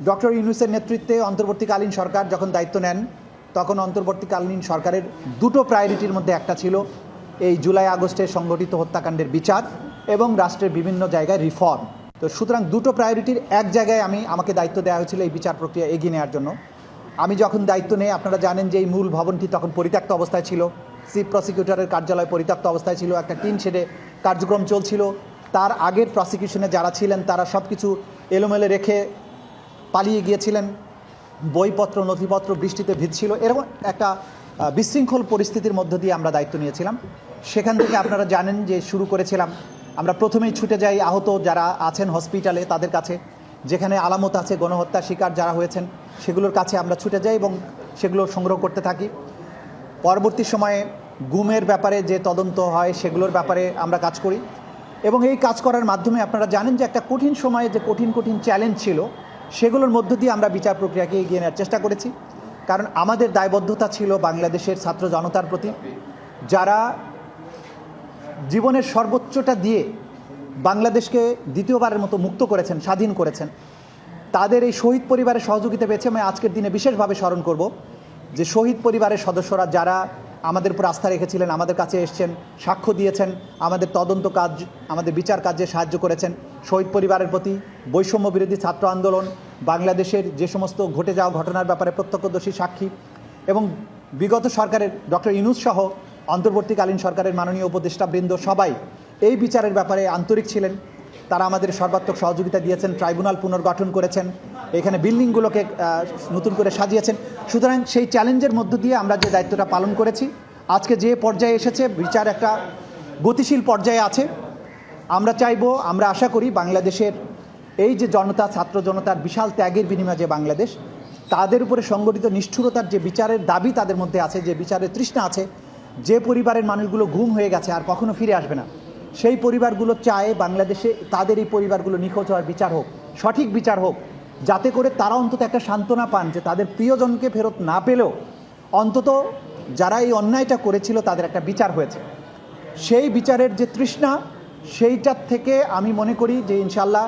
Doctor ইউনূসের নেতৃত্বে অন্তর্বর্তীকালীন সরকার যখন দায়িত্ব নেন তখন অন্তর্বর্তীকালীন সরকারের দুটো প্রায়োরিটির মধ্যে একটা ছিল এই জুলাই আগস্টে সংগঠিত হত্যাকাণ্ডের বিচার এবং রাষ্ট্রের বিভিন্ন জায়গায় রিফর্ম। তো সুতরাং দুটো প্রায়োরিটির এক জায়গায় আমাকে দায়িত্ব দেওয়া হয়েছিল এই বিচার প্রক্রিয়া এগিয়ে নেওয়ার জন্য। আমি যখন দায়িত্ব নেই আপনারা জানেন যে এই মূল ভবনটি তখন পরিত্যক্ত অবস্থায় ছিল, চিফ প্রসিকিউটরের কার্যালয় পরিত্যক্ত অবস্থায় ছিল, একটা টিন শেডে কার্যক্রম চলছিল। তার আগের প্রসিকিউশনে যারা ছিলেন তারা সব কিছু এলোমেলো রেখে পালিয়ে গিয়েছিলেন, বইপত্র নথিপত্র বৃষ্টিতে ভিজছিল, এরকম একটা বিশৃঙ্খল পরিস্থিতির মধ্য দিয়ে আমরা দায়িত্ব নিয়েছিলাম। সেখান থেকে আপনারা জানেন যে শুরু করেছিলাম, আমরা প্রথমেই ছুটে যাই আহত যারা আছেন হসপিটালে তাদের কাছে, যেখানে আলামত আছে গণহত্যার শিকার যারা হয়েছেন সেগুলোর কাছে আমরা ছুটে যাই এবং সেগুলো সংগ্রহ করতে থাকি। পরবর্তী সময়ে গুমের ব্যাপারে যে তদন্ত হয় সেগুলোর ব্যাপারে আমরা কাজ করি এবং এই কাজ করার মাধ্যমে আপনারা জানেন যে একটা কঠিন সময়ে যে কঠিন চ্যালেঞ্জ ছিল সেগুলোর মধ্য দিয়ে আমরা বিচার প্রক্রিয়াকে এগিয়ে নেওয়ার চেষ্টা করেছি। কারণ আমাদের দায়বদ্ধতা ছিল বাংলাদেশের ছাত্র জনতার প্রতি, যারা জীবনের সর্বোচ্চটা দিয়ে বাংলাদেশকে দ্বিতীয়বারের মতো মুক্ত করেছেন, স্বাধীন করেছেন। তাদের এই শহীদ পরিবারের সহযোগিতা পেয়েছে। আমি আজকের দিনে বিশেষভাবে স্মরণ করব যে শহীদ পরিবারের সদস্যরা যারা আমাদের উপর আস্থা রেখেছিলেন, আমাদের কাছে এসছেন, সাক্ষ্য দিয়েছেন, আমাদের তদন্ত কাজ, আমাদের বিচার কাজে সাহায্য করেছেন। শহীদ পরিবারের প্রতি বৈষম্য বিরোধী ছাত্র আন্দোলন, বাংলাদেশের যে সমস্ত ঘটে যাওয়া ঘটনার ব্যাপারে প্রত্যক্ষদর্শী সাক্ষী এবং বিগত সরকারের ডক্টর ইউনূস সহ অন্তর্বর্তীকালীন সরকারের মাননীয় উপদেষ্টাবৃন্দ সবাই এই বিচারের ব্যাপারে আন্তরিক ছিলেন। তারা আমাদের সর্বাত্মক সহযোগিতা দিয়েছেন, ট্রাইব্যুনাল পুনর্গঠন করেছেন, এখানে বিল্ডিংগুলোকে নতুন করে সাজিয়েছেন। সুতরাং সেই চ্যালেঞ্জের মধ্য দিয়ে আমরা যে দায়িত্বটা পালন করেছি, আজকে যে পর্যায়ে এসেছে বিচার একটা গতিশীল পর্যায়ে আছে। আমরা চাইব, আমরা আশা করি বাংলাদেশের এই যে জনতা, ছাত্র জনতার বিশাল ত্যাগের বিনিময়ে যে বাংলাদেশ, তাদের উপরে সংগঠিত নিষ্ঠুরতার যে বিচারের দাবি তাদের মধ্যে আছে, যে বিচারের তৃষ্ণা আছে, যে পরিবারের মানুষগুলো গুম হয়ে গেছে আর কখনো ফিরে আসবে না, সেই পরিবারগুলো চায় বাংলাদেশে তাদের এই পরিবারগুলো নিখোঁজ হওয়ার বিচার হোক, সঠিক বিচার হোক, যাতে করে তারা অন্তত একটা সান্ত্বনা পান যে তাদের প্রিয়জনকে ফেরত না পেলেও অন্তত যারা এই অন্যায়টা করেছিল তাদের একটা বিচার হয়েছে। সেই বিচারের যে তৃষ্ণা, সেইটার থেকে আমি মনে করি যে ইনশাল্লাহ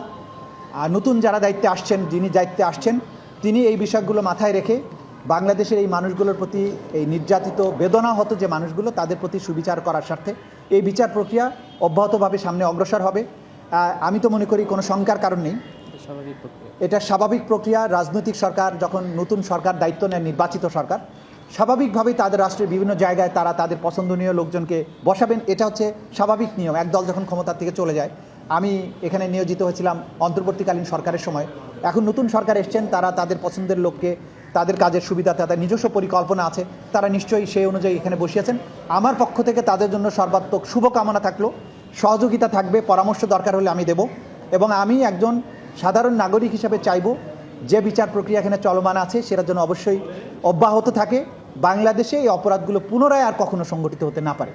নতুন যারা দায়িত্বে আসছেন, যিনি দায়িত্বে আসছেন, তিনি এই বিষয়গুলো মাথায় রেখে বাংলাদেশের এই মানুষগুলোর প্রতি, এই নির্যাতিত বেদনাহত যে মানুষগুলো, তাদের প্রতি সুবিচার করার স্বার্থে এই বিচার প্রক্রিয়া অব্যাহতভাবে সামনে অগ্রসর হবে। আমি তো মনে করি কোনো শঙ্কার কারণ নেই, এটা স্বাভাবিক প্রক্রিয়া। রাজনৈতিক সরকার যখন নতুন সরকার দায়িত্ব নেন, নির্বাচিত সরকার, স্বাভাবিকভাবেই তাদের রাষ্ট্রের বিভিন্ন জায়গায় তারা তাদের পছন্দনীয় লোকজনকে বসাবেন, এটা হচ্ছে স্বাভাবিক নিয়ম। একদল যখন ক্ষমতার থেকে চলে যায়, আমি এখানে নিয়োজিত হয়েছিলাম অন্তর্বর্তীকালীন সরকারের সময়, এখন নতুন সরকার এসছেন, তারা তাদের পছন্দের লোককে, তাদের কাজের সুবিধা, তাদের নিজস্ব পরিকল্পনা আছে, তারা নিশ্চয়ই সেই অনুযায়ী এখানে বসিয়েছেন। আমার পক্ষ থেকে তাদের জন্য সর্বাত্মক শুভকামনা থাকলো, সহযোগিতা থাকবে, পরামর্শ দরকার হলে আমি দেব। এবং আমি একজন সাধারণ নাগরিক হিসেবে চাইব যে বিচার প্রক্রিয়া এখানে চলমান আছে সেটার জন্য অবশ্যই অব্যাহত থাকে, বাংলাদেশে এই অপরাধগুলো পুনরায় আর কখনো সংগঠিত হতে না পারে।